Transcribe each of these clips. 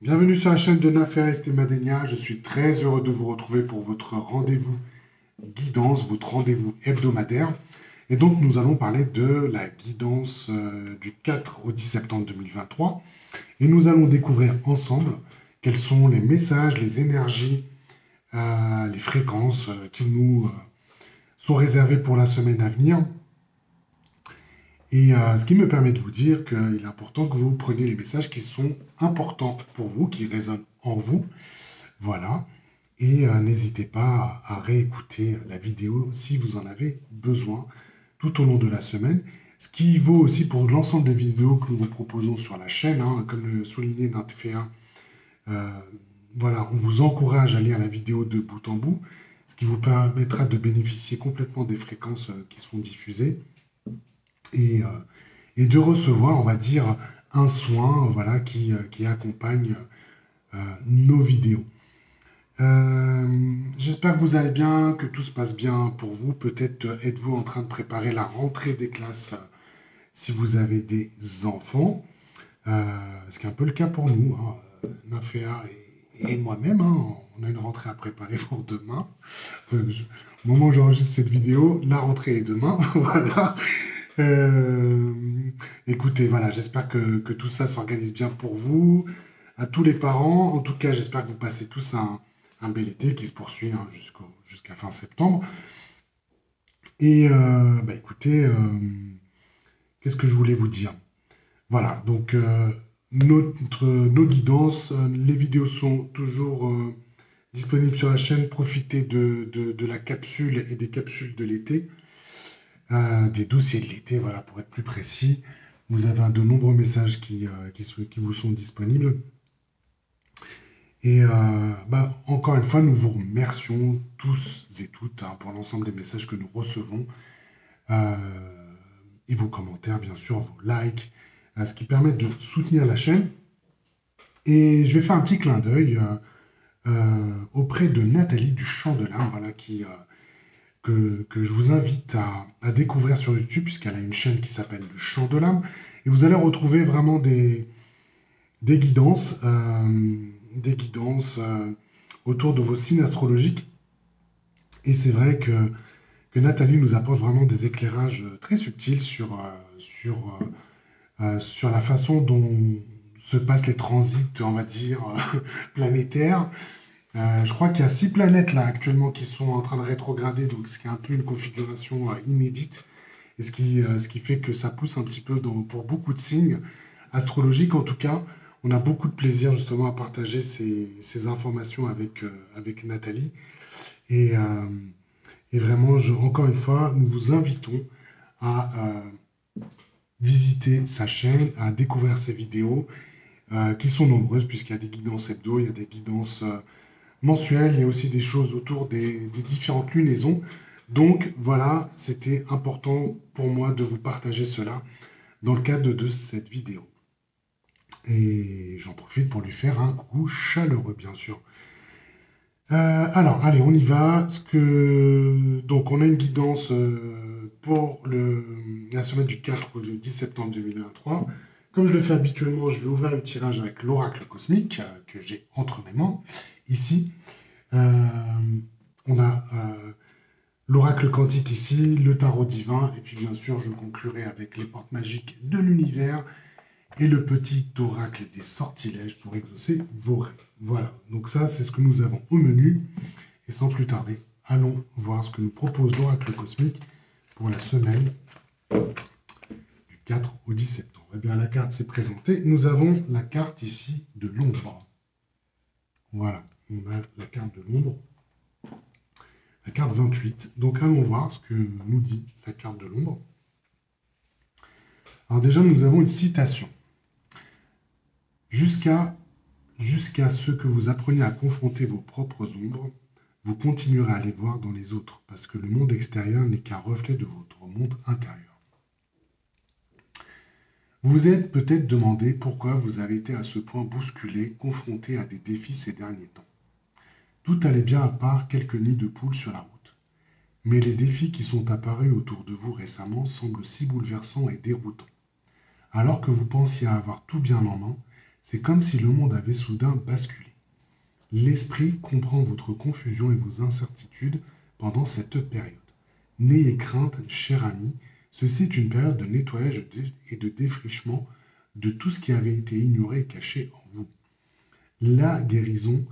Bienvenue sur la chaîne de Nafer Estemadenia. Je suis très heureux de vous retrouver pour votre rendez-vous guidance, votre rendez-vous hebdomadaire. Et donc, nous allons parler de la guidance du 4 au 10 septembre 2023. Et nous allons découvrir ensemble quels sont les messages, les énergies, les fréquences qui nous sont réservées pour la semaine à venir. Et ce qui me permet de vous dire qu'il est important que vous preniez les messages qui sont importants pour vous, qui résonnent en vous. Voilà. Et n'hésitez pas à réécouter la vidéo si vous en avez besoin tout au long de la semaine. Ce qui vaut aussi pour l'ensemble des vidéos que nous vous proposons sur la chaîne, hein, comme le soulignait Natfea. Euh, voilà, on vous encourage à lire la vidéo de bout en bout, ce qui vous permettra de bénéficier complètement des fréquences qui sont diffusées et, euh, et de recevoir, on va dire, un soin voilà, qui accompagne nos vidéos. J'espère que vous allez bien, que tout se passe bien pour vous. Peut-être êtes-vous en train de préparer la rentrée des classes si vous avez des enfants. Ce qui est un peu le cas pour nous, hein. Naféa et moi-même, hein, on a une rentrée à préparer pour demain. Au moment où j'enregistre cette vidéo, la rentrée est demain. Voilà. Euh, Écoutez, voilà, j'espère que tout ça s'organise bien pour vous, à tous les parents. En tout cas, j'espère que vous passez tous un bel été qui se poursuit hein, jusqu'à fin septembre. Et écoutez, qu'est-ce que je voulais vous dire? Voilà, donc nos guidances, les vidéos sont toujours disponibles sur la chaîne. Profitez de la capsule et des capsules de l'été. Des dossiers de l'été, voilà, pour être plus précis. Vous avez de nombreux messages qui vous sont disponibles. Et encore une fois, nous vous remercions tous et toutes hein, pour l'ensemble des messages que nous recevons. Euh, et vos commentaires, bien sûr, vos likes, ce qui permet de soutenir la chaîne. Et je vais faire un petit clin d'œil auprès de Nathalie du Chant de l'Âme, voilà, que je vous invite à découvrir sur YouTube, puisqu'elle a une chaîne qui s'appelle Le Chant de l'âme. Et vous allez retrouver vraiment des guidances, autour de vos signes astrologiques. Et c'est vrai que Nathalie nous apporte vraiment des éclairages très subtils sur la façon dont se passent les transits, on va dire, planétaires. Je crois qu'il y a 6 planètes là actuellement qui sont en train de rétrograder, donc ce qui est un peu une configuration inédite, et ce qui fait que ça pousse un petit peu pour beaucoup de signes astrologiques. En tout cas, on a beaucoup de plaisir justement à partager ces informations avec Nathalie. Et, euh, et vraiment, encore une fois, nous vous invitons à visiter sa chaîne, à découvrir ses vidéos, qui sont nombreuses, puisqu'il y a des guidances hebdo, il y a des guidances mensuelles, il y a aussi des choses autour des différentes lunaisons. Donc voilà, c'était important pour moi de vous partager cela dans le cadre de cette vidéo. Et j'en profite pour lui faire un coucou chaleureux, bien sûr. Alors, allez, on y va. Donc, on a une guidance pour la semaine du 4 au 10 septembre 2023. Comme je le fais habituellement, je vais ouvrir le tirage avec l'oracle cosmique que j'ai entre mes mains. Ici, Euh, on a l'oracle quantique ici, le tarot divin, et puis bien sûr, je conclurai avec les portes magiques de l'univers et le petit oracle des sortilèges pour exaucer vos rêves. Voilà, donc ça, c'est ce que nous avons au menu. Et sans plus tarder, allons voir ce que nous propose l'oracle cosmique pour la semaine du 4 au 10 septembre. Eh bien, la carte s'est présentée. Nous avons la carte ici de l'ombre. Voilà, on a la carte de l'ombre. La carte 28. Donc allons voir ce que nous dit la carte de l'ombre. Alors déjà, nous avons une citation. Jusqu'à ce que vous appreniez à confronter vos propres ombres, vous continuerez à les voir dans les autres, parce que le monde extérieur n'est qu'un reflet de votre monde intérieur. Vous vous êtes peut-être demandé pourquoi vous avez été à ce point bousculé, confronté à des défis ces derniers temps. Tout allait bien à part quelques nids de poules sur la route. Mais les défis qui sont apparus autour de vous récemment semblent si bouleversants et déroutants. Alors que vous pensiez avoir tout bien en main, C'est comme si le monde avait soudain basculé. L'esprit comprend votre confusion et vos incertitudes pendant cette période. N'ayez crainte, cher ami, ceci est une période de nettoyage et de défrichement de tout ce qui avait été ignoré et caché en vous. La guérison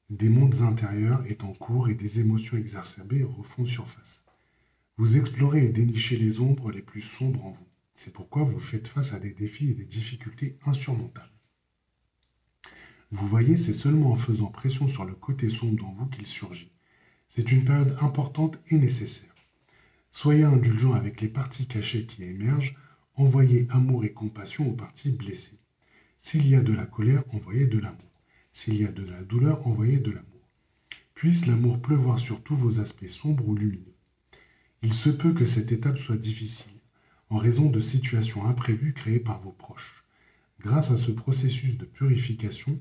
des mondes intérieurs est en cours et des émotions exacerbées refont surface. Vous explorez et dénichez les ombres les plus sombres en vous. C'est pourquoi vous faites face à des défis et des difficultés insurmontables. Vous voyez, c'est seulement en faisant pression sur le côté sombre en vous qu'il surgit. C'est une période importante et nécessaire. Soyez indulgent avec les parties cachées qui émergent, envoyez amour et compassion aux parties blessées. S'il y a de la colère, envoyez de l'amour. S'il y a de la douleur, envoyez de l'amour. Puisse l'amour pleuvoir sur tous vos aspects sombres ou lumineux. Il se peut que cette étape soit difficile, en raison de situations imprévues créées par vos proches. Grâce à ce processus de purification,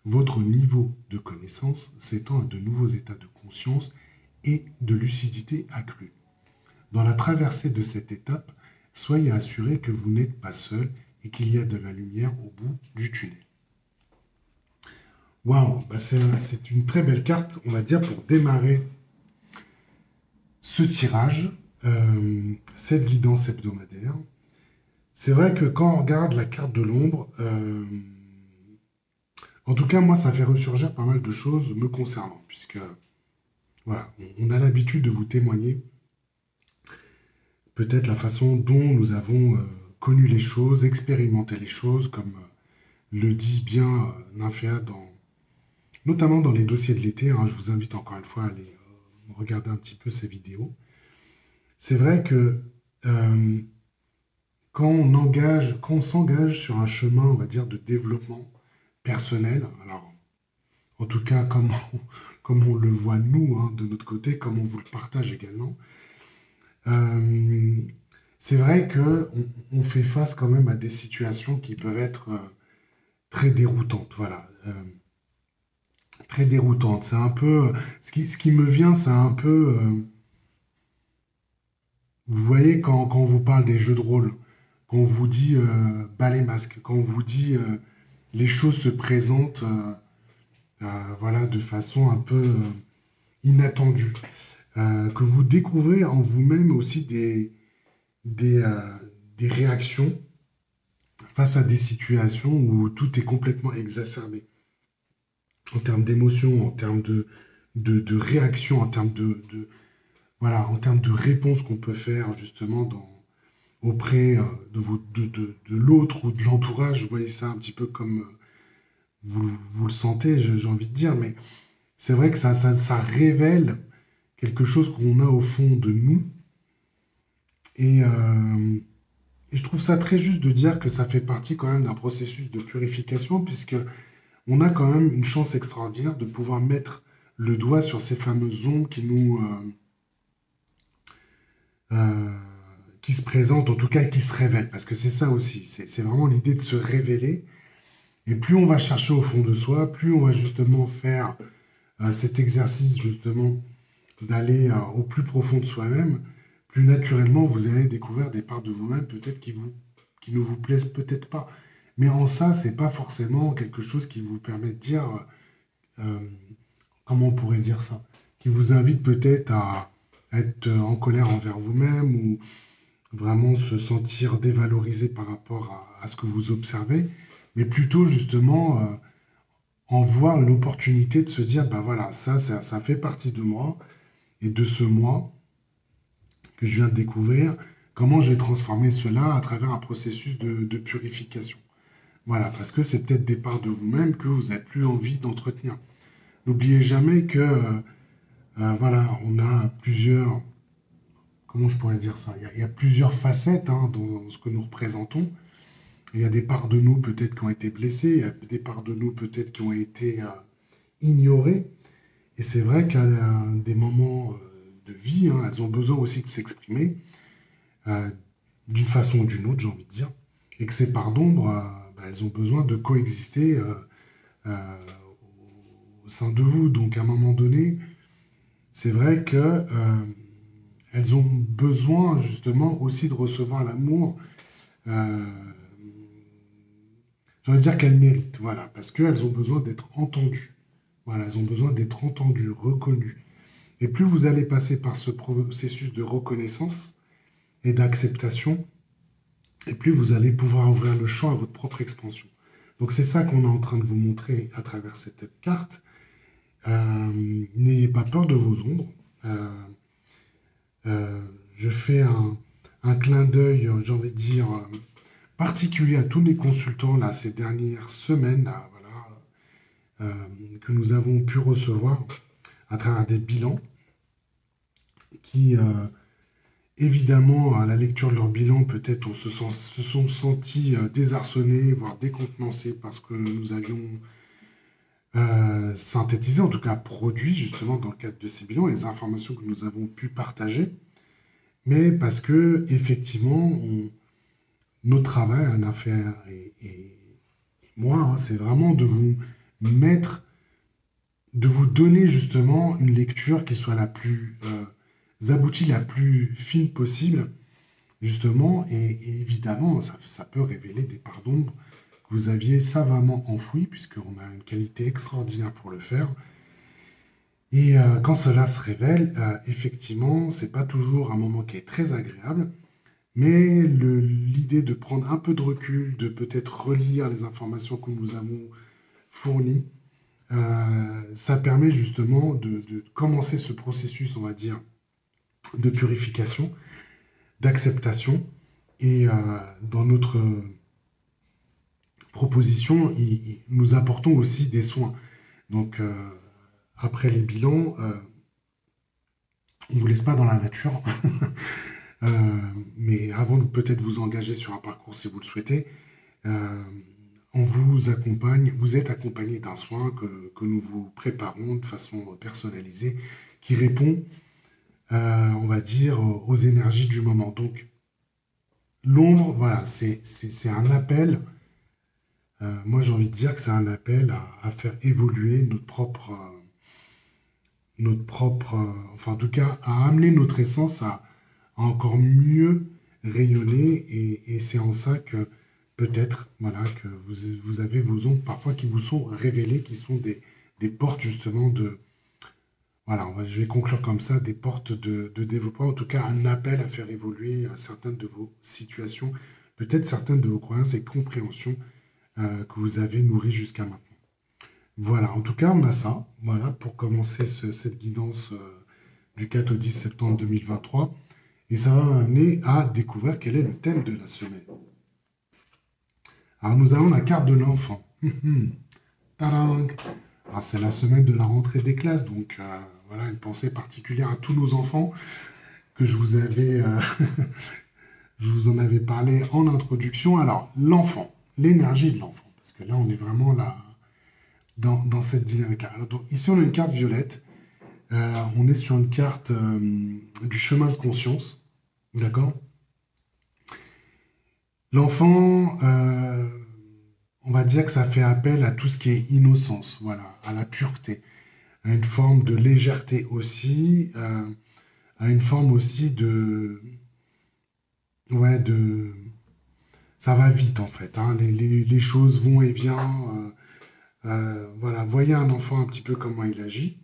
votre niveau de connaissance s'étend à de nouveaux états de conscience et de lucidité accrue. Dans la traversée de cette étape, soyez assurés que vous n'êtes pas seul et qu'il y a de la lumière au bout du tunnel. Waouh, c'est une très belle carte, on va dire, pour démarrer ce tirage, cette guidance hebdomadaire. C'est vrai que quand on regarde la carte de l'ombre, en tout cas, moi, ça fait ressurgir pas mal de choses me concernant, puisque, voilà, on a l'habitude de vous témoigner peut-être la façon dont nous avons connu les choses, expérimenté les choses, comme le dit bien Nymphéa, notamment dans les dossiers de l'été. Hein, je vous invite encore une fois à aller regarder un petit peu ces vidéos. C'est vrai que quand on s'engage sur un chemin, on va dire, de développement personnel, alors en tout cas comme on le voit nous, hein, de notre côté, comme on vous le partage également, c'est vrai qu'on fait face quand même à des situations qui peuvent être très déroutantes. Voilà. Très déroutantes. C'est un peu. Ce qui me vient, c'est un peu. Vous voyez, quand on vous parle des jeux de rôle, quand on vous dit balai masque, quand on vous dit les choses se présentent voilà, de façon un peu inattendue, que vous découvrez en vous-même aussi des, euh, des réactions face à des situations où tout est complètement exacerbé. En termes d'émotion, en termes de réaction, en termes voilà, en termes de réponse qu'on peut faire justement auprès de l'autre ou de l'entourage. Vous voyez ça un petit peu comme vous le sentez, j'ai envie de dire, mais c'est vrai que ça révèle quelque chose qu'on a au fond de nous. Et je trouve ça très juste de dire que ça fait partie quand même d'un processus de purification, puisque on a quand même une chance extraordinaire de pouvoir mettre le doigt sur ces fameuses ombres euh, qui se présentent, en tout cas qui se révèlent, parce que c'est ça aussi, c'est vraiment l'idée de se révéler. Et plus on va chercher au fond de soi, plus on va justement faire cet exercice justement d'aller au plus profond de soi-même, plus naturellement vous allez découvrir des parts de vous-même peut-être qui ne vous plaisent peut-être pas. Mais en ça, c'est pas forcément quelque chose qui vous permet de dire, euh, comment on pourrait dire ça, qui vous invite peut-être à être en colère envers vous-même ou vraiment se sentir dévalorisé par rapport à ce que vous observez, mais plutôt justement en voir une opportunité de se dire, bah voilà, ça fait partie de moi et de ce moi que je viens de découvrir, comment je vais transformer cela à travers un processus de purification. Voilà, parce que c'est peut-être des parts de vous-même que vous n'avez plus envie d'entretenir. N'oubliez jamais que, voilà, on a plusieurs, comment je pourrais dire ça? Il y a plusieurs facettes hein, dans ce que nous représentons. Il y a des parts de nous peut-être qui ont été blessées, il y a des parts de nous peut-être qui ont été ignorées. Et c'est vrai qu'à des moments de vie, hein, elles ont besoin aussi de s'exprimer euh, d'une façon ou d'une autre, j'ai envie de dire. Et que ces parts d'ombre, bah, elles ont besoin de coexister euh, au sein de vous. Donc à un moment donné, c'est vrai que elles ont besoin justement aussi de recevoir l'amour j'ai envie de dire qu'elles méritent, voilà, parce qu'elles ont besoin d'être entendues. Voilà, elles ont besoin d'être entendues, reconnues. Et plus vous allez passer par ce processus de reconnaissance et d'acceptation, et plus vous allez pouvoir ouvrir le champ à votre propre expansion. Donc c'est ça qu'on est en train de vous montrer à travers cette carte. N'ayez pas peur de vos ombres. Euh, je fais un clin d'œil, j'ai envie de dire, particulier à tous les consultants là, ces dernières semaines là, voilà, que nous avons pu recevoir à travers des bilans qui, évidemment, à la lecture de leur bilan, peut-être se sont sentis désarçonnés, voire décontenancés parce que nous avions synthétisé, en tout cas produit justement dans le cadre de ces bilans, les informations que nous avons pu partager, mais parce que effectivement, notre travail, en affaire et moi, hein, c'est vraiment de vous mettre, de vous donner justement une lecture qui soit la plus aboutie, la plus fine possible, justement, et évidemment, ça peut révéler des parts d'ombre que vous aviez savamment enfouies, puisqu'on a une qualité extraordinaire pour le faire. Et quand cela se révèle, effectivement, c'est pas toujours un moment qui est très agréable, mais l'idée de prendre un peu de recul, de peut-être relire les informations que nous avons fournies, ça permet justement de commencer ce processus, on va dire, de purification, d'acceptation. Et dans notre proposition, nous apportons aussi des soins. Donc, après les bilans, on ne vous laisse pas dans la nature. Mais avant de peut-être vous engager sur un parcours si vous le souhaitez, euh, on vous accompagne, vous êtes accompagné d'un soin que nous vous préparons de façon personnalisée qui répond, on va dire, aux énergies du moment. Donc, l'ombre, voilà, c'est un appel. Moi, j'ai envie de dire que c'est un appel à faire évoluer notre propre, enfin, en tout cas, à amener notre essence à encore mieux rayonner. Et c'est en ça que peut-être, voilà, que vous avez vos ombres parfois qui vous sont révélées, qui sont des portes justement de, voilà, je vais conclure comme ça, des portes de développement, en tout cas un appel à faire évoluer certaines de vos situations, peut-être certaines de vos croyances et compréhensions que vous avez nourries jusqu'à maintenant. Voilà, en tout cas, on a ça, voilà, pour commencer cette guidance du 4 au 10 septembre 2023. Et ça va m'amener à découvrir quel est le thème de la semaine. Alors, nous avons la carte de l'enfant. Tadang! Alors, c'est la semaine de la rentrée des classes, donc voilà, une pensée particulière à tous nos enfants que je vous en avais parlé en introduction. Alors, l'enfant, l'énergie de l'enfant, parce que là, on est vraiment là dans cette dynamique-là. Alors, donc, ici, on a une carte violette. On est sur une carte du chemin de conscience. D'accord? L'enfant, on va dire que ça fait appel à tout ce qui est innocence, voilà, à la pureté, à une forme de légèreté aussi, à une forme aussi ouais, ça va vite en fait, hein, les choses vont et viennent. Voilà, voyez un enfant un petit peu comment il agit.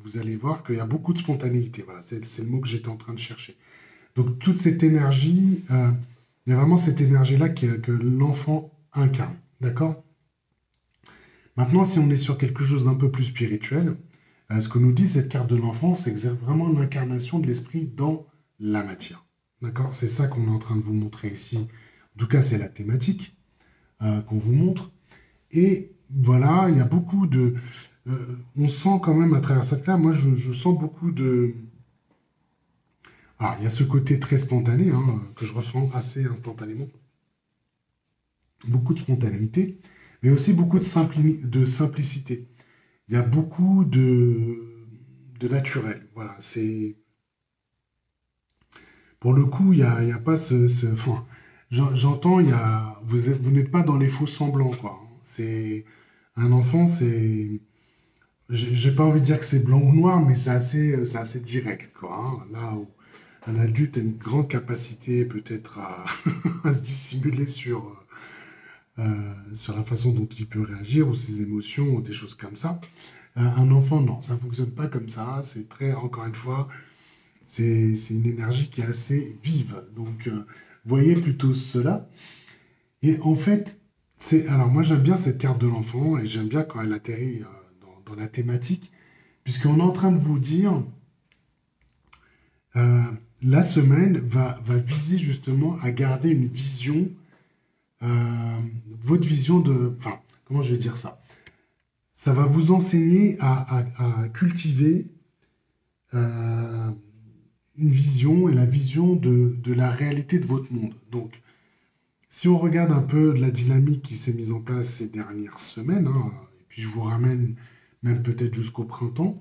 Vous allez voir qu'il y a beaucoup de spontanéité. Voilà, c'est le mot que j'étais en train de chercher. Donc toute cette énergie, il y a vraiment cette énergie-là que l'enfant incarne. D'accord? Maintenant, si on est sur quelque chose d'un peu plus spirituel, ce que nous dit cette carte de l'enfant, c'est vraiment l'incarnation de l'esprit dans la matière. D'accord? C'est ça qu'on est en train de vous montrer ici. En tout cas, c'est la thématique qu'on vous montre. Et voilà, il y a beaucoup de... on sent quand même à travers cette carte, moi je sens beaucoup de... Alors, il y a ce côté très spontané, hein, que je ressens assez instantanément. Beaucoup de spontanéité, mais aussi beaucoup de simplicité. Il y a beaucoup de naturel. Voilà, c'est... Pour le coup, il y a pas enfin, j'entends, vous n'êtes pas dans les faux semblants, quoi. C'est... Un enfant, c'est... J'ai pas envie de dire que c'est blanc ou noir, mais c'est assez direct, quoi, hein. Là où un adulte a une grande capacité peut-être à, à se dissimuler sur, sur la façon dont il peut réagir ou ses émotions ou des choses comme ça. Un enfant, non, ça ne fonctionne pas comme ça. C'est très, encore une fois, c'est une énergie qui est assez vive. Donc, voyez plutôt cela. Et en fait, alors moi j'aime bien cette carte de l'enfant et j'aime bien quand elle atterrit dans la thématique, puisqu'on est en train de vous dire, euh, la semaine va viser justement à garder une vision, euh, votre vision de, enfin, comment je vais dire ça? Ça va vous enseigner à cultiver euh, une vision et la vision de la réalité de votre monde. Donc, si on regarde un peu la dynamique qui s'est mise en place ces dernières semaines, hein, et puis je vous ramène même peut-être jusqu'au printemps,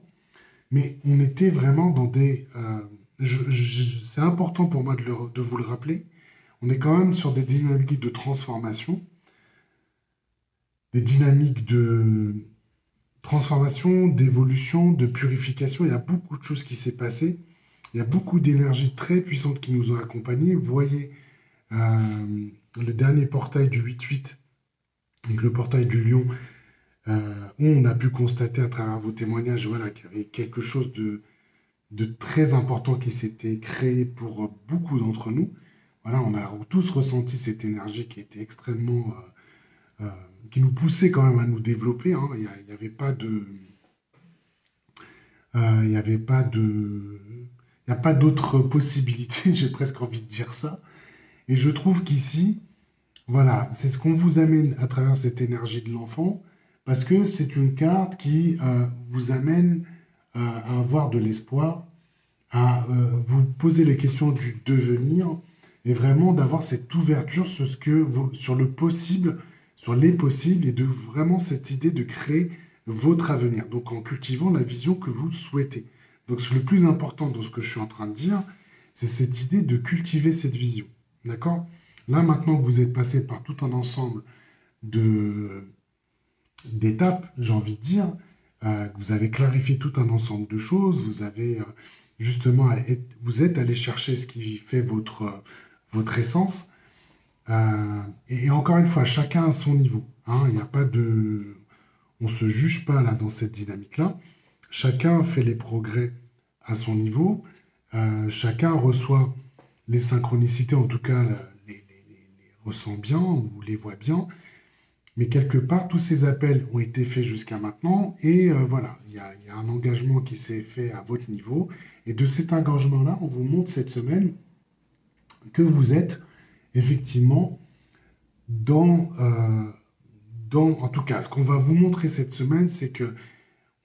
mais on était vraiment dans des... c'est important pour moi de vous le rappeler, on est quand même sur des dynamiques de transformation, des dynamiques de transformation, d'évolution, de purification. Il y a beaucoup de choses qui s'est passé. Il y a beaucoup d'énergies très puissantes qui nous ont accompagnés. Vous voyez le dernier portail du 8-8, donc le portail du lion, où on a pu constater à travers vos témoignages, voilà, qu'il y avait quelque chose de très important qui s'était créé pour beaucoup d'entre nous. Voilà, on a tous ressenti cette énergie qui était extrêmement, euh, qui nous poussait quand même à nous développer, hein. Il n'y avait pas de, il n'y avait pas de, il n'y a pas d'autre possibilité. J'ai presque envie de dire ça. Et je trouve qu'ici, voilà, c'est ce qu'on vous amène à travers cette énergie de l'enfant, parce que c'est une carte qui vous amène à avoir de l'espoir, à vous poser les questions du devenir, et vraiment d'avoir cette ouverture sur sur le possible, sur les possibles, et de vraiment cette idée de créer votre avenir. Donc en cultivant la vision que vous souhaitez. Donc le plus important dans ce que je suis en train de dire, c'est cette idée de cultiver cette vision. D'accord? Là, maintenant que vous êtes passé par tout un ensemble de d'étapes, j'ai envie de dire, que vous avez clarifié tout un ensemble de choses, vous avez justement, vous êtes allé chercher ce qui fait votre essence. Et encore une fois, chacun à son niveau, hein. Il n'y a pas de, on se juge pas là dans cette dynamique-là. Chacun fait les progrès à son niveau. Chacun reçoit les synchronicités, en tout cas les ressent bien ou les voit bien. Mais quelque part, tous ces appels ont été faits jusqu'à maintenant et voilà, il y a un engagement qui s'est fait à votre niveau. Et de cet engagement-là, on vous montre cette semaine que vous êtes effectivement en tout cas, ce qu'on va vous montrer cette semaine, c'est que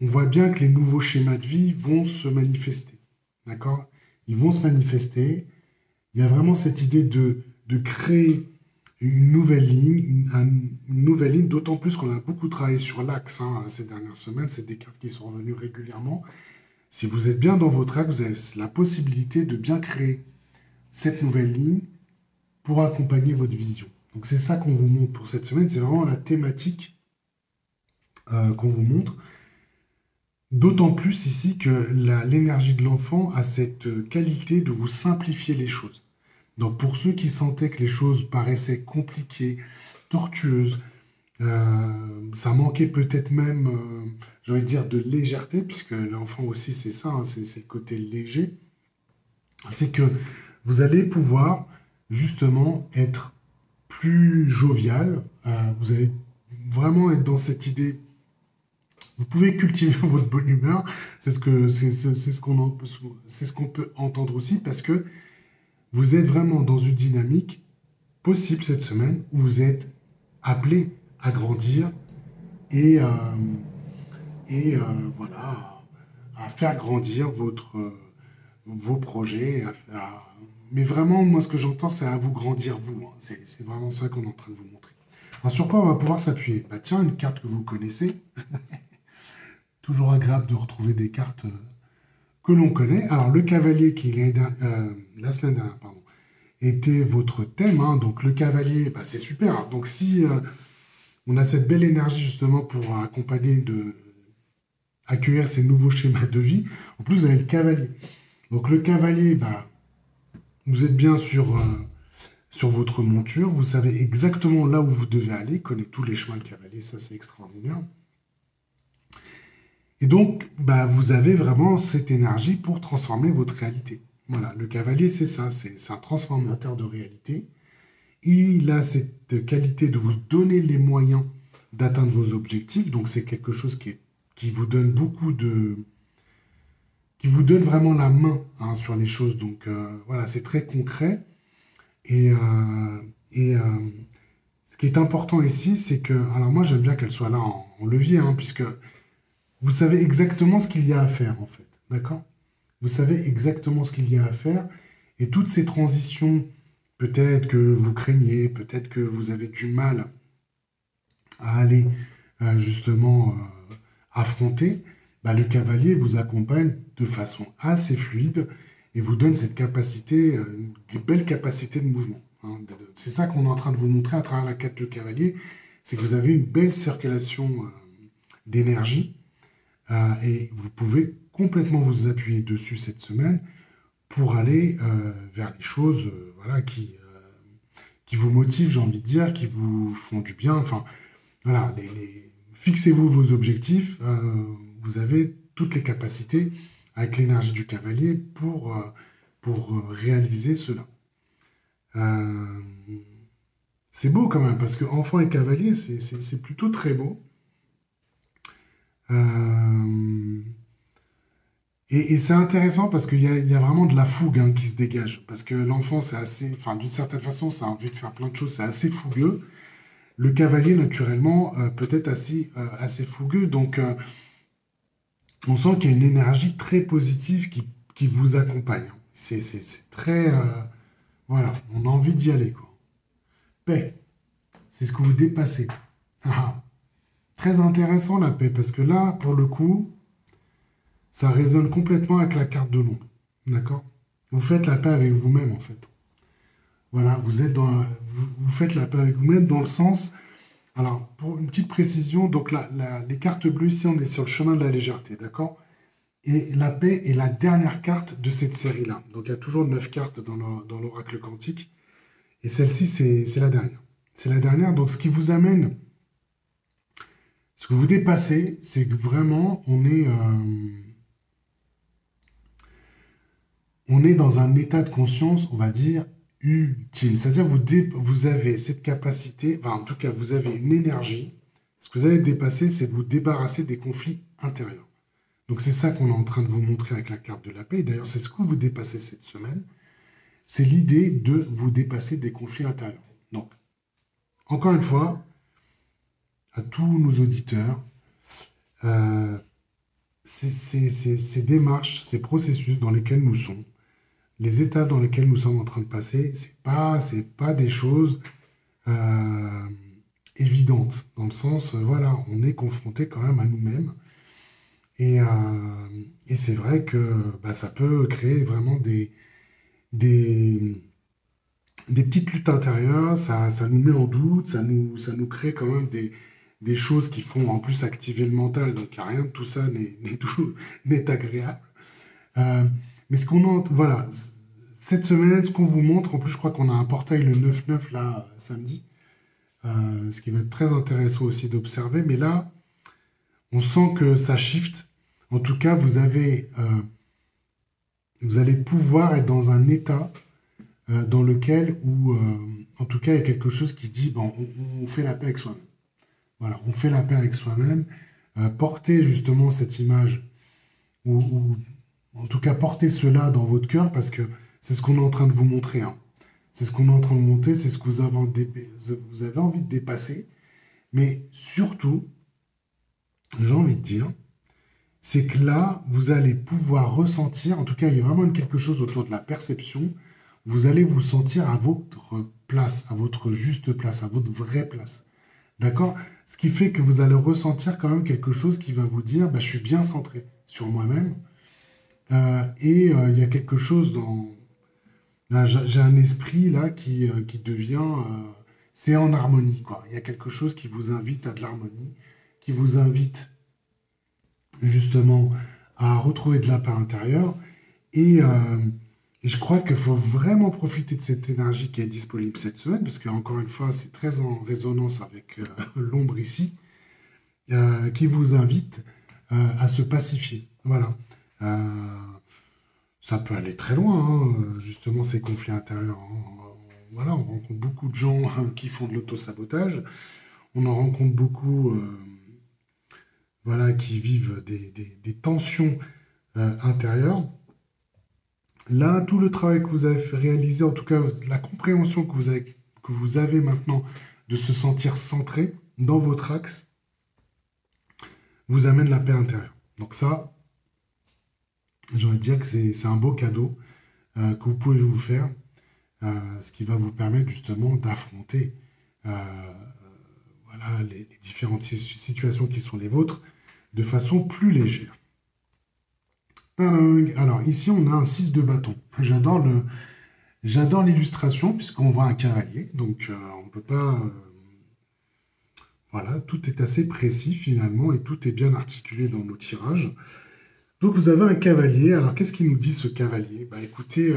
on voit bien que les nouveaux schémas de vie vont se manifester. D'accord? Ils vont se manifester. Il y a vraiment cette idée de créer une nouvelle ligne, une nouvelle ligne, d'autant plus qu'on a beaucoup travaillé sur l'axe, hein, ces dernières semaines. C'est des cartes qui sont revenues régulièrement. Si vous êtes bien dans votre axe, vous avez la possibilité de bien créer cette nouvelle ligne pour accompagner votre vision. Donc c'est ça qu'on vous montre pour cette semaine. C'est vraiment la thématique qu'on vous montre. D'autant plus ici que l'énergie de l'enfant a cette qualité de vous simplifier les choses. Donc pour ceux qui sentaient que les choses paraissaient compliquées, tortueuses, ça manquait peut-être même, j'ai envie de dire, de légèreté, puisque l'enfant aussi c'est ça, hein, c'est le côté léger, c'est que vous allez pouvoir justement être plus jovial, vous allez vraiment être dans cette idée. Vous pouvez cultiver votre bonne humeur, c'est ce qu'on peut entendre aussi, parce que vous êtes vraiment dans une dynamique possible cette semaine où vous êtes appelé à grandir et, euh, voilà, à faire grandir vos projets. Mais vraiment, moi, ce que j'entends, c'est à vous grandir, vous, hein. C'est vraiment ça qu'on est en train de vous montrer. Alors, sur quoi on va pouvoir s'appuyer? Bah, tiens, une carte que vous connaissez. Toujours agréable de retrouver des cartes que l'on connaît. Alors, le cavalier qui, la semaine dernière, pardon, était votre thème, hein. Donc, le cavalier, bah, c'est super. Donc, si on a cette belle énergie justement pour accompagner accueillir ces nouveaux schémas de vie, en plus, vous avez le cavalier. Donc, le cavalier, bah, vous êtes bien sur sur votre monture, vous savez exactement là où vous devez aller, connaît tous les chemins de cavalier, ça c'est extraordinaire. Et donc, bah, vous avez vraiment cette énergie pour transformer votre réalité. Voilà, le cavalier, c'est ça, c'est un transformateur de réalité. Il a cette qualité de vous donner les moyens d'atteindre vos objectifs. Donc, c'est quelque chose qui vous donne qui vous donne vraiment la main hein, sur les choses. Donc, voilà, c'est très concret. Et, et ce qui est important ici, c'est que, alors moi, j'aime bien qu'elle soit là en levier, hein, puisque vous savez exactement ce qu'il y a à faire, en fait. D'accord? Vous savez exactement ce qu'il y a à faire. Et toutes ces transitions, peut-être que vous craignez, peut-être que vous avez du mal à aller justement affronter, bah, le cavalier vous accompagne de façon assez fluide et vous donne cette capacité, une belle capacité de mouvement. Hein. C'est ça qu'on est en train de vous montrer à travers la carte de cavalier, c'est que vous avez une belle circulation d'énergie et vous pouvez complètement vous appuyer dessus cette semaine pour aller vers les choses voilà, qui vous motivent, j'ai envie de dire, qui vous font du bien. Enfin, voilà, fixez-vous vos objectifs. Vous avez toutes les capacités avec l'énergie du cavalier pour réaliser cela. Euh, c'est beau quand même, parce que enfant et cavalier, c'est plutôt très beau. Euh, et c'est intéressant parce qu'il y a vraiment de la fougue hein, qui se dégage. Parce que l'enfant, c'est assez, enfin, d'une certaine façon, ça a envie de faire plein de choses, c'est assez fougueux. Le cavalier, naturellement, peut être assez fougueux. Donc, on sent qu'il y a une énergie très positive qui vous accompagne. C'est très... voilà, on a envie d'y aller, quoi. Paix, c'est ce que vous dépassez. Ah, très intéressant, la paix, parce que là, pour le coup, ça résonne complètement avec la carte de l'ombre. D'accord? Vous faites la paix avec vous-même, en fait. Voilà, vous faites la paix avec vous-même dans le sens... Alors, pour une petite précision, donc les cartes bleues, ici, on est sur le chemin de la légèreté, d'accord? Et la paix est la dernière carte de cette série-là. Donc, il y a toujours 9 cartes dans l'oracle quantique. Et celle-ci, c'est la dernière. C'est la dernière. Donc, ce qui vous amène, ce que vous dépassez, c'est que vraiment, on est dans un état de conscience, on va dire, ultime. C'est-à-dire vous avez cette capacité, enfin, en tout cas, vous avez une énergie. Ce que vous allez dépasser, c'est vous débarrasser des conflits intérieurs. Donc c'est ça qu'on est en train de vous montrer avec la carte de la paix. Et d'ailleurs, c'est ce que vous dépassez cette semaine. C'est l'idée de vous dépasser des conflits intérieurs. Donc, encore une fois, à tous nos auditeurs, euh, ces démarches, ces processus dans lesquels nous sommes, les étapes dans lesquelles nous sommes en train de passer, c'est pas des choses euh, évidentes. Dans le sens, voilà, on est confronté quand même à nous-mêmes. Et, euh, et c'est vrai que bah, ça peut créer vraiment des, des petites luttes intérieures, ça nous met en doute, ça nous crée quand même des choses qui font en plus activer le mental. Donc rien de tout ça n'est agréable. Euh, mais voilà, cette semaine, ce qu'on vous montre, en plus je crois qu'on a un portail le 9-9 là, samedi, ce qui va être très intéressant aussi d'observer. Mais là, on sent que ça shift. En tout cas, vous allez pouvoir être dans un état dans lequel, en tout cas, il y a quelque chose qui dit, bon, on fait la paix avec soi-même. Voilà, on fait la paix avec soi-même. Portez justement cette image, ou en tout cas, portez cela dans votre cœur, parce que c'est ce qu'on est en train de vous montrer. Hein. C'est ce qu'on est en train de montrer, c'est ce que vous avez envie de dépasser. Mais surtout, j'ai envie de dire, c'est que là, vous allez pouvoir ressentir, en tout cas, il y a vraiment quelque chose autour de la perception, vous allez vous sentir à votre place, à votre juste place, à votre vraie place. D'accord? Ce qui fait que vous allez ressentir quand même quelque chose qui va vous dire, bah, je suis bien centré sur moi-même. Il y a quelque chose là, j'ai un esprit là qui devient... c'est en harmonie, quoi. Il y a quelque chose qui vous invite à de l'harmonie, qui vous invite justement à retrouver de la paix intérieure. Et, Et je crois qu'il faut vraiment profiter de cette énergie qui est disponible cette semaine, parce qu'encore une fois, c'est très en résonance avec l'ombre ici, qui vous invite à se pacifier. Voilà. Euh, Ça peut aller très loin, hein, justement, ces conflits intérieurs, hein. Voilà, on rencontre beaucoup de gens qui font de l'autosabotage. On en rencontre beaucoup, voilà, qui vivent des tensions intérieures. Là, tout le travail que vous avez fait réaliser, en tout cas la compréhension que vous avez maintenant de se sentir centré dans votre axe, vous amène la paix intérieure. Donc ça, j'ai envie de dire que c'est un beau cadeau que vous pouvez vous faire, ce qui va vous permettre justement d'affronter euh, voilà, les différentes situations qui sont les vôtres de façon plus légère. Tadang. Alors ici, on a un 6 de bâton. J'adore l'illustration puisqu'on voit un cavalier, donc on ne peut pas... voilà, tout est assez précis finalement et tout est bien articulé dans nos tirages. Donc vous avez un cavalier. Alors qu'est-ce qu'il nous dit ce cavalier? Bah écoutez,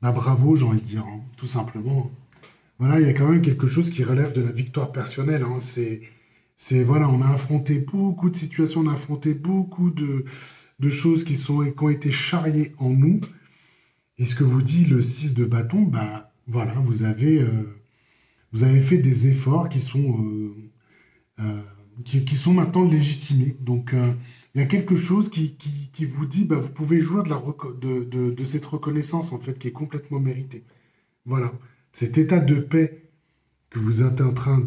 bah, bravo, j'ai envie de dire, hein, tout simplement. Voilà, il y a quand même quelque chose qui relève de la victoire personnelle, hein. Voilà, on a affronté beaucoup de situations, on a affronté beaucoup de choses qui ont été charriées en nous. Et ce que vous dit le 6 de bâton, bah voilà, vous avez fait des efforts euh, qui sont maintenant légitimés. Donc il y a quelque chose qui vous dit, bah, vous pouvez jouir de cette reconnaissance en fait qui est complètement méritée. Voilà, cet état de paix que vous êtes en train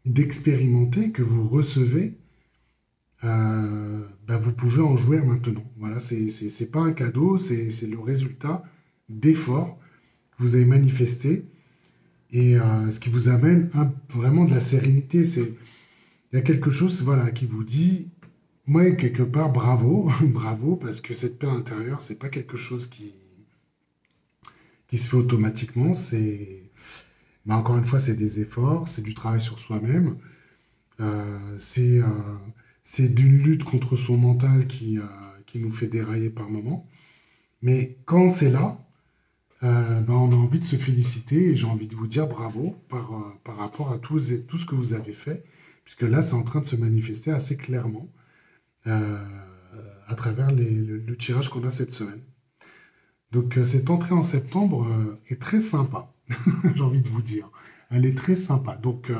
d'expérimenter, que vous recevez, bah, vous pouvez en jouir maintenant. Voilà, c'est pas un cadeau, c'est le résultat d'efforts que vous avez manifestés et ce qui vous amène vraiment de la sérénité. Il y a quelque chose, voilà, qui vous dit, moi, quelque part, bravo, bravo, parce que cette paix intérieure, c'est pas quelque chose qui se fait automatiquement. Bah, encore une fois, c'est des efforts, c'est du travail sur soi-même. Euh, c'est euh, c'est d'une lutte contre son mental qui nous fait dérailler par moments. Mais quand c'est là, ben, on a envie de se féliciter et j'ai envie de vous dire bravo par rapport à tout ce que vous avez fait, puisque là, c'est en train de se manifester assez clairement euh, à travers le tirage qu'on a cette semaine. Donc, cette entrée en septembre est très sympa, j'ai envie de vous dire. Elle est très sympa. Donc,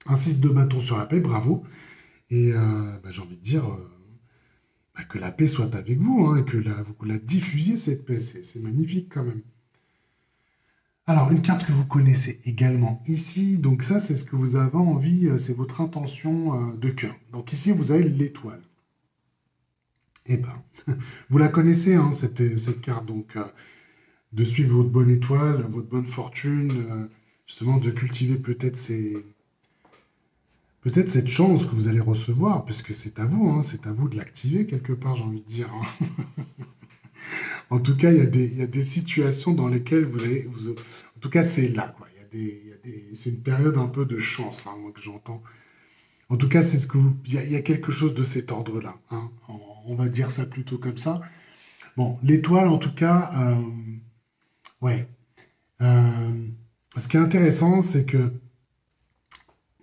un 6 de bâton sur la paix, bravo. Et bah, j'ai envie de dire bah, que la paix soit avec vous, hein, et que vous la diffusiez, cette paix. C'est magnifique quand même. Alors, une carte que vous connaissez également ici. Donc ça, c'est ce que vous avez envie, c'est votre intention de cœur. Donc ici, vous avez l'étoile. Eh ben, vous la connaissez, hein, cette carte. Donc, de suivre votre bonne étoile, votre bonne fortune, justement de cultiver peut-être cette chance que vous allez recevoir, puisque c'est à vous, hein, c'est à vous de l'activer quelque part, j'ai envie de dire, hein. En tout cas, il y a des situations dans lesquelles en tout cas, c'est là, quoi. C'est une période un peu de chance, hein, moi, que j'entends. En tout cas, il y a quelque chose de cet ordre-là, hein. On va dire ça plutôt comme ça. Bon, l'étoile, en tout cas, ouais. Euh, Ce qui est intéressant, c'est que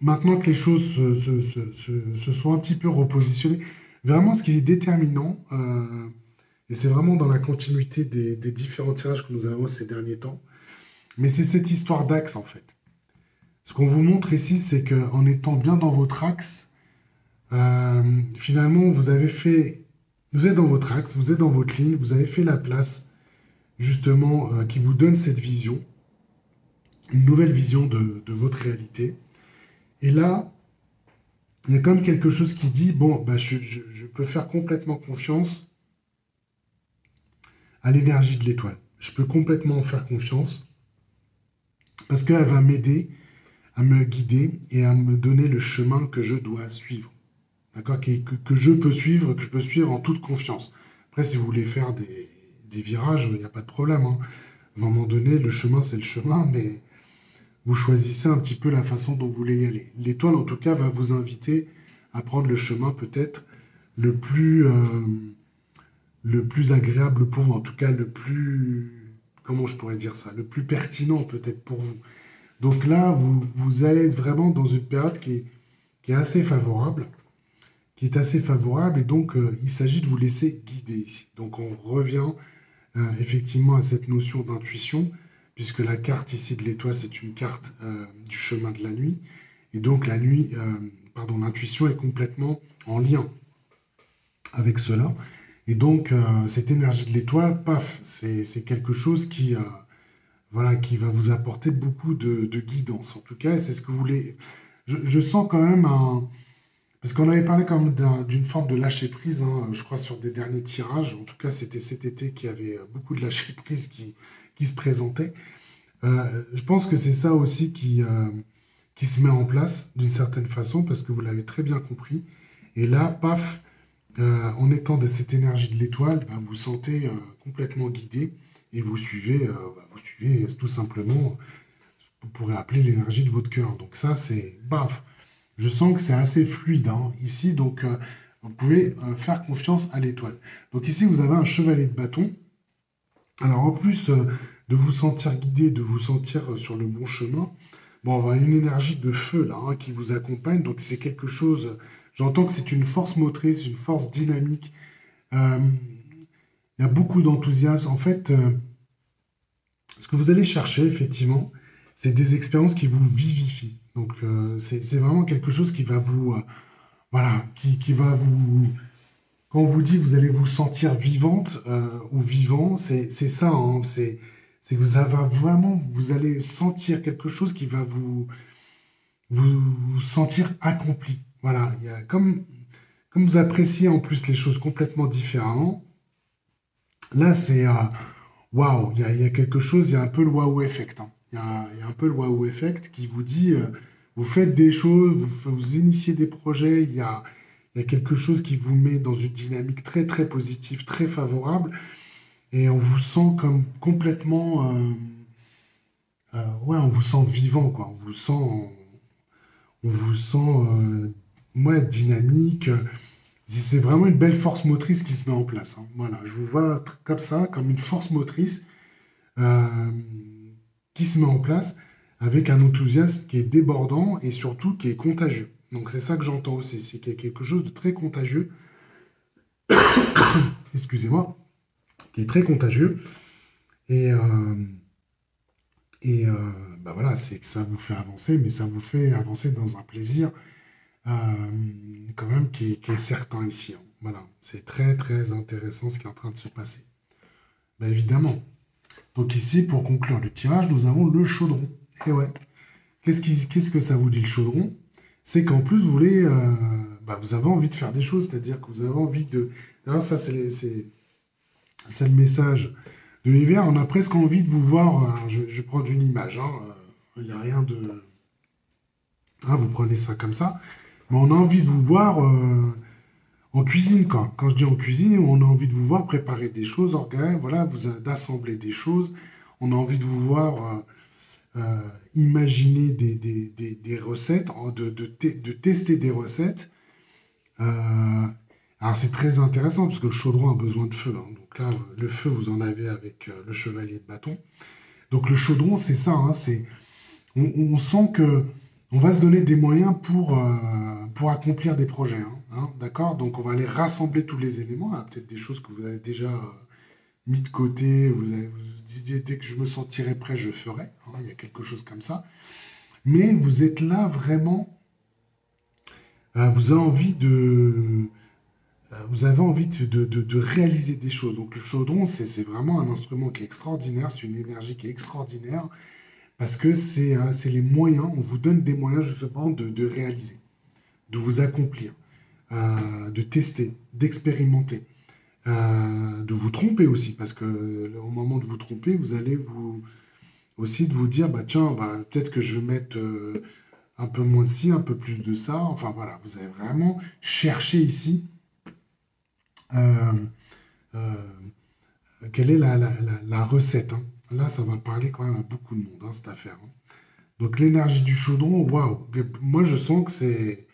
maintenant que les choses se sont un petit peu repositionnées, vraiment ce qui est déterminant, et c'est vraiment dans la continuité des différents tirages que nous avons ces derniers temps, mais c'est cette histoire d'axe en fait. Ce qu'on vous montre ici, c'est qu'en étant bien dans votre axe, finalement, vous êtes dans votre axe, vous êtes dans votre ligne, vous avez fait la place justement qui vous donne cette vision, une nouvelle vision de votre réalité. Et là, il y a quand même quelque chose qui dit, bon, bah, je peux faire complètement confiance à l'énergie de l'étoile. Je peux complètement en faire confiance parce qu'elle va m'aider à me guider et à me donner le chemin que je dois suivre. D'accord? Que je peux suivre, que je peux suivre en toute confiance. Après, si vous voulez faire des virages, il n'y a pas de problème, hein. À un moment donné, le chemin, c'est le chemin, mais vous choisissez un petit peu la façon dont vous voulez y aller. L'étoile, en tout cas, va vous inviter à prendre le chemin peut-être le plus, le plus agréable pour vous, en tout cas le plus, comment je pourrais dire ça, le plus pertinent peut-être pour vous. Donc là, vous allez être vraiment dans une période qui est assez favorable, et donc il s'agit de vous laisser guider ici. Donc on revient effectivement à cette notion d'intuition, puisque la carte ici de l'étoile, c'est une carte du chemin de la nuit, et donc la nuit, pardon, l'intuition est complètement en lien avec cela. Et donc, cette énergie de l'étoile, paf, c'est quelque chose voilà, qui va vous apporter beaucoup de guidance. En tout cas, c'est ce que vous voulez. Je sens quand même un. Parce qu'on avait parlé quand même d'une forme de lâcher prise, hein, je crois, sur des derniers tirages. En tout cas, c'était cet été qu'il y avait beaucoup de lâcher prise qui se présentait. Je pense que c'est ça aussi qui se met en place d'une certaine façon, parce que vous l'avez très bien compris. Et là, paf, en étant de cette énergie de l'étoile, bah, vous sentez complètement guidé et vous suivez tout simplement ce qu'on pourrait appeler l'énergie de votre cœur. Donc ça, c'est baf. Je sens que c'est assez fluide hein, ici, donc vous pouvez faire confiance à l'étoile. Donc ici, vous avez un chevalier de bâton. Alors en plus de vous sentir guidé, de vous sentir sur le bon chemin, bon, on va une énergie de feu là hein, qui vous accompagne. Donc c'est quelque chose, j'entends que c'est une force motrice, une force dynamique. Euh, il y a beaucoup d'enthousiasme. En fait, ce que vous allez chercher effectivement, c'est des expériences qui vous vivifient. Donc c'est vraiment quelque chose qui va voilà, qui va vous, quand on vous dit que vous allez vous sentir vivante ou vivant, c'est ça, hein, c'est que vous allez sentir quelque chose qui va vous sentir accompli. Voilà, comme vous appréciez en plus les choses complètement différemment, là c'est waouh, il y a quelque chose, il y a un peu le waouh effect. Hein. Il y a un peu le waouh effect qui vous dit vous faites des choses, vous initiez des projets, il y a quelque chose qui vous met dans une dynamique très très positive, très favorable, et on vous sent comme complètement, ouais, on vous sent vivant, quoi. On vous sent, ouais, dynamique. C'est vraiment une belle force motrice qui se met en place. Hein. Voilà, je vous vois comme ça, comme une force motrice euh, qui se met en place avec un enthousiasme qui est débordant et surtout qui est contagieux. Donc c'est ça que j'entends aussi, c'est qu'il y a quelque chose de très contagieux, excusez-moi, qui est très contagieux. Et, bah voilà, c'est que ça vous fait avancer, mais ça vous fait avancer dans un plaisir euh, quand même qui est certain ici. Hein. Voilà, c'est très très intéressant ce qui est en train de se passer. Bah, évidemment. Donc ici, pour conclure le tirage, nous avons le chaudron. Et ouais, qu'est-ce que ça vous dit le chaudron? C'est qu'en plus, bah, vous avez envie de faire des choses, c'est-à-dire que vous avez envie de... Alors ça, c'est le message de l'hiver. On a presque envie de vous voir, je vais prendre une image, hein, il n'y a rien de... hein, vous prenez ça comme ça, mais on a envie de vous voir en cuisine, quoi. Quand je dis en cuisine, on a envie de vous voir préparer des choses, voilà, d'assembler des choses. On a envie de vous voir imaginer des recettes, de tester des recettes. Euh, alors c'est très intéressant parce que le chaudron a besoin de feu. Hein. Donc là, le feu, vous en avez avec le chevalier de bâton. Donc le chaudron, c'est ça. Hein, on sent que on va se donner des moyens pour accomplir des projets. Hein, hein, d'accord? Donc on va aller rassembler tous les éléments. Il y a peut-être des choses que vous avez déjà mis de côté. Vous disiez dès que je me sentirai prêt, je ferai. Hein, il y a quelque chose comme ça. Mais vous êtes là vraiment. Vous avez envie de réaliser des choses. Donc le chaudron, c'est vraiment un instrument qui est extraordinaire. C'est une énergie qui est extraordinaire. Parce que c'est les moyens, on vous donne des moyens justement de réaliser, de vous accomplir, de tester, d'expérimenter, de vous tromper aussi, parce que au moment de vous tromper, vous allez aussi de vous dire, bah tiens, bah, peut-être que je vais mettre un peu moins de ci, un peu plus de ça. Enfin voilà, vous avez vraiment cherché ici euh, euh, quelle est la recette. Hein. Là, ça va parler quand même à beaucoup de monde, hein, cette affaire. Hein. Donc l'énergie du chaudron, waouh! Moi je sens que c'est.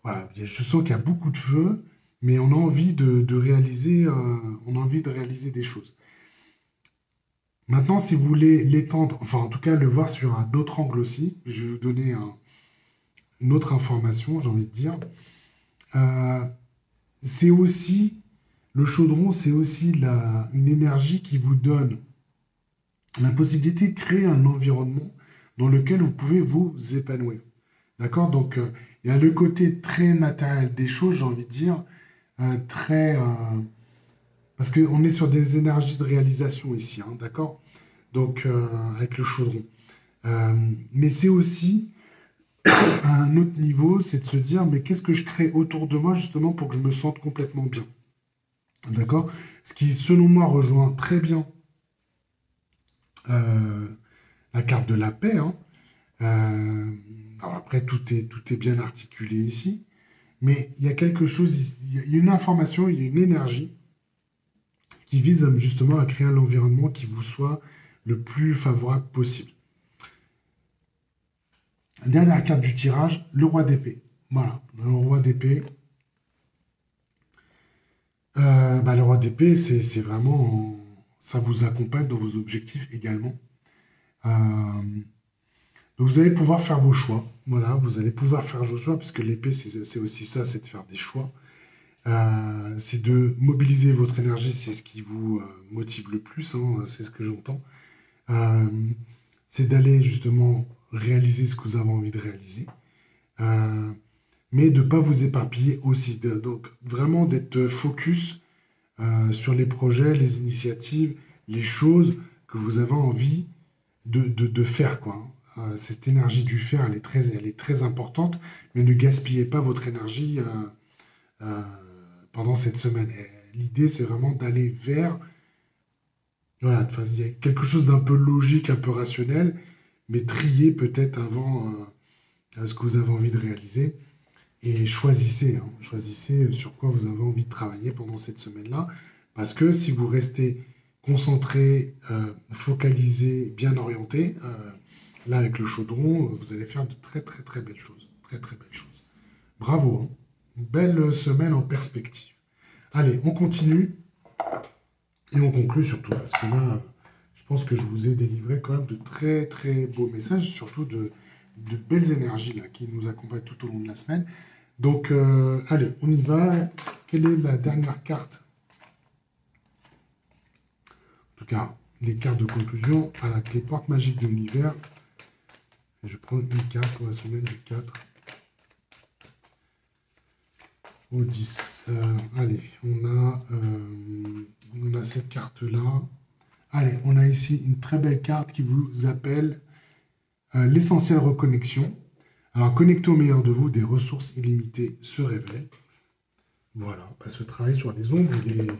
Voilà, je sens qu'il y a beaucoup de feu, mais on a envie de réaliser, on a envie de réaliser des choses. Maintenant, si vous voulez l'étendre, enfin en tout cas le voir sur un autre angle aussi, je vais vous donner une autre information, j'ai envie de dire. Euh, c'est aussi, le chaudron, c'est aussi une énergie qui vous donne la possibilité de créer un environnement dans lequel vous pouvez vous épanouir. D'accord? Donc, il y a le côté très matériel des choses, j'ai envie de dire, très... parce qu'on est sur des énergies de réalisation ici, hein, d'accord? Donc, avec le chaudron. Mais c'est aussi à un autre niveau, c'est de se dire, mais qu'est-ce que je crée autour de moi justement pour que je me sente complètement bien? D'accord? Ce qui, selon moi, rejoint très bien euh, la carte de la paix, hein. Alors après, tout est bien articulé ici, mais il y a quelque chose, il y a une information, il y a une énergie qui vise justement à créer un environnement qui vous soit le plus favorable possible. Dernière carte du tirage, le roi d'épée. Voilà, le roi d'épée. Le roi d'épée, c'est vraiment, ça vous accompagne dans vos objectifs également. Euh, donc vous allez pouvoir faire vos choix. Voilà, vous allez pouvoir faire vos choix, puisque l'épée, c'est aussi ça, c'est de faire des choix. C'est de mobiliser votre énergie, c'est ce qui vous motive le plus, hein, c'est ce que j'entends. Euh, c'est d'aller justement réaliser ce que vous avez envie de réaliser, euh, mais de ne pas vous éparpiller aussi. Donc vraiment d'être focus sur les projets, les initiatives, les choses que vous avez envie de faire, quoi, hein. Cette énergie du faire, elle est très importante, mais ne gaspillez pas votre énergie euh, pendant cette semaine. L'idée, c'est vraiment d'aller vers, voilà, enfin, il y a quelque chose d'un peu logique, un peu rationnel, mais trier peut-être avant ce que vous avez envie de réaliser. Et choisissez, hein, choisissez sur quoi vous avez envie de travailler pendant cette semaine-là. Parce que si vous restez concentré, focalisé, bien orienté, là avec le chaudron, vous allez faire de très très très belles choses. Très très belles choses. Bravo, hein. Une belle semaine en perspective. Allez, on continue et on conclut surtout. Parce que là, je pense que je vous ai délivré quand même de très très beaux messages, surtout de belles énergies là, qui nous accompagnent tout au long de la semaine. Donc, allez, on y va. Quelle est la dernière carte? En tout cas, les cartes de conclusion à la clé porte magique de l'univers. Je prends une carte pour la semaine du 4 au 10. Allez, on a cette carte-là. Allez, on a ici une très belle carte qui vous appelle l'essentiel reconnexion. Alors, connectez au meilleur de vous, des ressources illimitées se révèlent. Voilà, ce travail sur les ombres, il est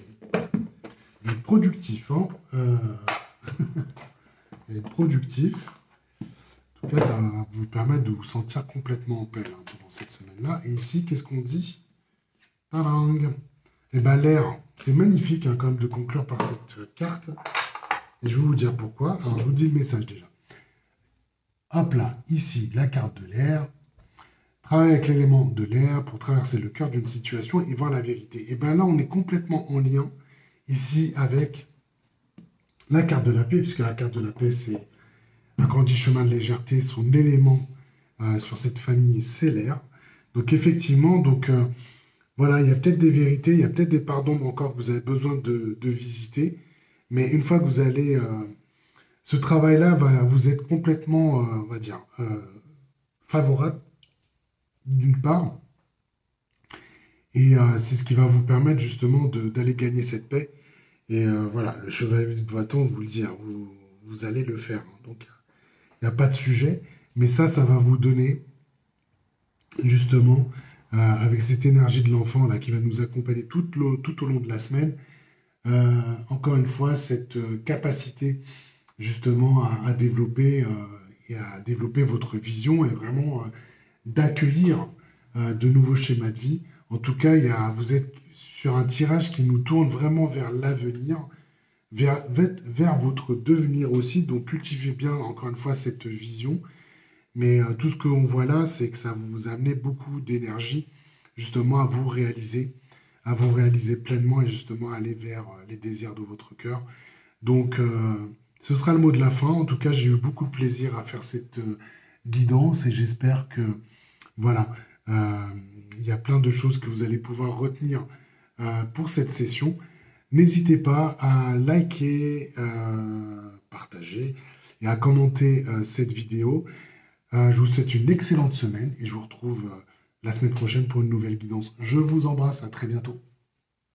productif, hein. Il est productif. En tout cas, ça va vous permettre de vous sentir complètement en paix hein, pendant cette semaine-là. Et ici, qu'est-ce qu'on dit? Tadang! Eh bien, l'air, c'est magnifique hein, quand même de conclure par cette carte. Et je vais vous dire pourquoi. Alors, je vous dis le message déjà. Hop là, ici, la carte de l'air. Travailler avec l'élément de l'air pour traverser le cœur d'une situation et voir la vérité. Et bien là, on est complètement en lien ici avec la carte de la paix, puisque la carte de la paix, c'est un grandi chemin de légèreté. Son élément sur cette famille, c'est l'air. Donc effectivement, voilà, il y a peut-être des vérités, il y a peut-être des parts d'ombre encore que vous avez besoin de visiter. Mais une fois que vous allez... ce travail-là va vous être complètement, on va dire, favorable, d'une part. Et c'est ce qui va vous permettre justement d'aller gagner cette paix. Et voilà, le chevalier de bâton, vous le dit, hein, vous allez le faire, hein. Donc, il n'y a pas de sujet. Mais ça va vous donner, justement, avec cette énergie de l'enfant là qui va nous accompagner tout au long de la semaine, encore une fois, cette capacité, justement, à développer et à développer votre vision et vraiment d'accueillir de nouveaux schémas de vie. En tout cas, vous êtes sur un tirage qui nous tourne vraiment vers l'avenir, vers votre devenir aussi. Donc, cultivez bien, encore une fois, cette vision. Mais tout ce qu'on voit là, c'est que ça vous a amené beaucoup d'énergie, justement, à vous réaliser, à vous réaliser pleinement et justement aller vers les désirs de votre cœur. Donc, ce sera le mot de la fin. En tout cas, j'ai eu beaucoup de plaisir à faire cette guidance et j'espère que, voilà, euh, il y a plein de choses que vous allez pouvoir retenir pour cette session. N'hésitez pas à liker, partager et à commenter cette vidéo. Je vous souhaite une excellente semaine et je vous retrouve la semaine prochaine pour une nouvelle guidance. Je vous embrasse, à très bientôt.